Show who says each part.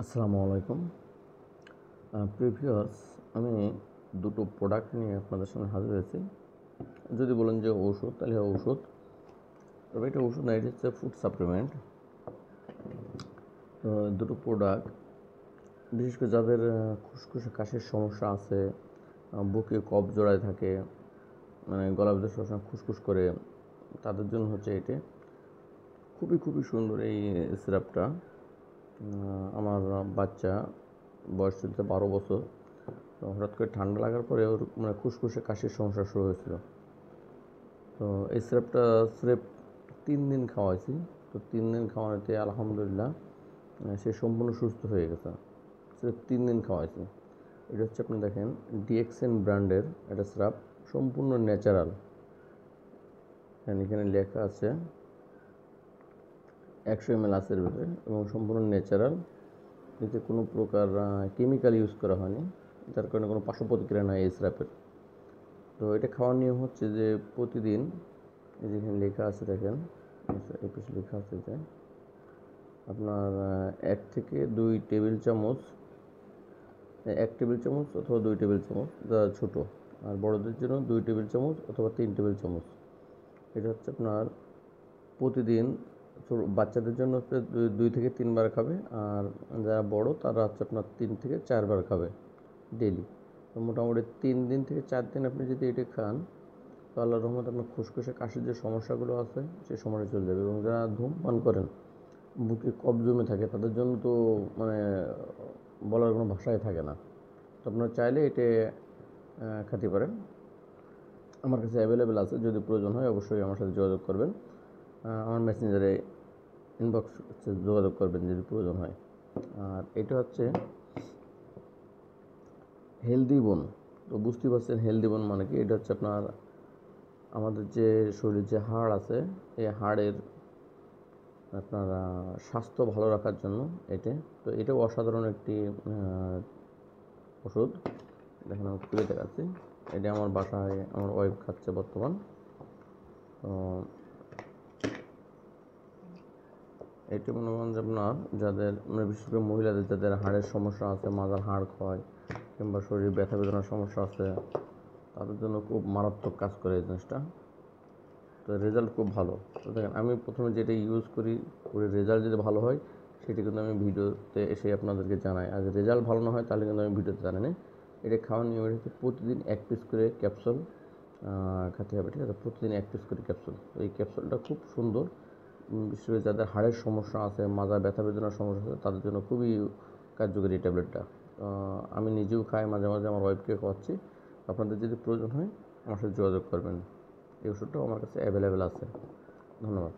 Speaker 1: আসসালামু আলাইকুম। প্রিভিয়াস আমি দুটো প্রোডাক্ট নিয়ে আপনাদের সামনে হাজির হয়েছি। যদি বলেন যে ঔষধ, তাহলে ঔষধ, তবে এটা ওষুধ না, এটা হচ্ছে ফুড সাপ্লিমেন্ট। তো দুটো প্রোডাক্ট বিশেষ করে যাদের খুসখুসে কাশির সমস্যা আছে, বুকে কফ জড়ায় থাকে, মানে গলার ভিতরে সবসময় খুসখুস করে, তাদের জন্য হচ্ছে এটা খুবই খুবই সুন্দর এই সিরাপটা। আমার বাচ্চা বয়স চলছে 12 বছর। তো হঠাৎ করে ঠান্ডা লাগার পরে ওর মানে খুসখুসে কাশির সমস্যা শুরু হয়েছিল। তো এই সিরাপটা স্রেফ 3 দিন খাওয়াইছি। তো 3 দিন খাওয়ানোতে আলহামদুলিল্লাহ সে সম্পূর্ণ সুস্থ হয়ে গেছে। স্রেফ 3 দিন খাওয়াইছি। এটা হচ্ছে আপনি দেখেন ডিএক্সএন ব্র্যান্ডের একটা সিরাপ, সম্পূর্ণ ন্যাচারাল। এখানে লেখা আছে 100 ml আছে এর ভিতরে, এবং সম্পূর্ণ ন্যাচারাল। এতে কোনো প্রকার কেমিক্যাল ইউজ করা হয়নি, যার কারণে কোনো পার্শ্ব প্রতিক্রিয়া নয় এই সিরাপের। তো এটা খাওয়ার নিয়ম হচ্ছে যে প্রতিদিন, এই যেখানে লেখা আছে দেখেন, এই পিছনে লেখা আছে যে আপনার 1 থেকে 2 টেবিল চামচ, 1 টেবিল চামচ অথবা 2 টেবিল চামচ, যারা ছোটো, আর বড়দের জন্য 2 টেবিল চামচ অথবা 3 টেবিল চামচ। এটা হচ্ছে আপনার প্রতিদিন। বাচ্চাদের জন্য হচ্ছে 2 থেকে 3 বার খাবে, আর যারা বড় তারা হচ্ছে আপনার 3 থেকে 4 বার খাবে ডেলি। তো মোটামুটি 3 দিন থেকে 4 দিন আপনি যদি এটা খান, তো আল্লাহর রহমতে আপনার খুসখুসে কাশির যে সমস্যাগুলো আছে সেই সমস্যা চলে যাবে। এবং যারা ধূমপান করেন, বুকে কফ জমে থাকে, তাদের জন্য তো মানে বলার কোনো ভাষাই থাকে না। তো আপনারা চাইলে এটা খেতে পারেন। আমার কাছে অ্যাভেলেবেল আছে, যদি প্রয়োজন হয় অবশ্যই আমার সাথে যোগাযোগ করবেন। আমার মেসেঞ্জারে ইনবক্স যোগাযোগ করবেন যদি প্রয়োজন হয়। আর এটা হচ্ছে হেলদি বোন। তো বুঝতেই পারছেন হেলদি বোন মানে কি। এটা হচ্ছে আপনার আমাদের যে শরীরের যে হাড় আছে, এই হাড়ের আপনার স্বাস্থ্য ভালো রাখার জন্য এটা। তো এটাও অসাধারণ একটি ওষুধ। দেখেন আমি খুলে দেখাচ্ছি। এটা আমার বাসায় আমার ওয়াইফ খাচ্ছে বর্তমান। তো এটি মনে করেন যে আপনার যাদের মানে বিশেষ করে মহিলাদের যাদের হাড়ের সমস্যা আছে, মাজার হাড় ক্ষয় কিংবা শরীরে ব্যথা বেদনার সমস্যা আছে, তাদের জন্য খুব মারাত্মক কাজ করে এই জিনিসটা। তো রেজাল্ট খুব ভালো। তো দেখেন আমি প্রথমে যেটা ইউজ করি, রেজাল্ট যদি ভালো হয় সেটি কিন্তু আমি ভিডিওতে এসে আপনাদেরকে জানাই। আর যদি রেজাল্ট ভালো না হয় তাহলে কিন্তু আমি ভিডিওতে জানাই না। এটা খাওয়ার নিয়ম হচ্ছে প্রতিদিন 1 পিস করে ক্যাপসুল খেতে হবে, ঠিক আছে? প্রতিদিন 1 পিস করে ক্যাপসুল। এই ক্যাপসুলটা খুব সুন্দর, বিশেষ করে যাদের হাড়ের সমস্যা আছে, মাজা ব্যথা বেদনার সমস্যা আছে, তাদের জন্য খুবই কার্যকরী এই ট্যাবলেটটা। আমি নিজেও খাই, মাঝে মাঝে আমার ওয়াইফকে খাওয়াচ্ছি। আপনাদের যদি প্রয়োজন হয় আমার সাথে যোগাযোগ করবেন। এই ওষুধটাও আমার কাছে অ্যাভেলেবেল আছে। ধন্যবাদ।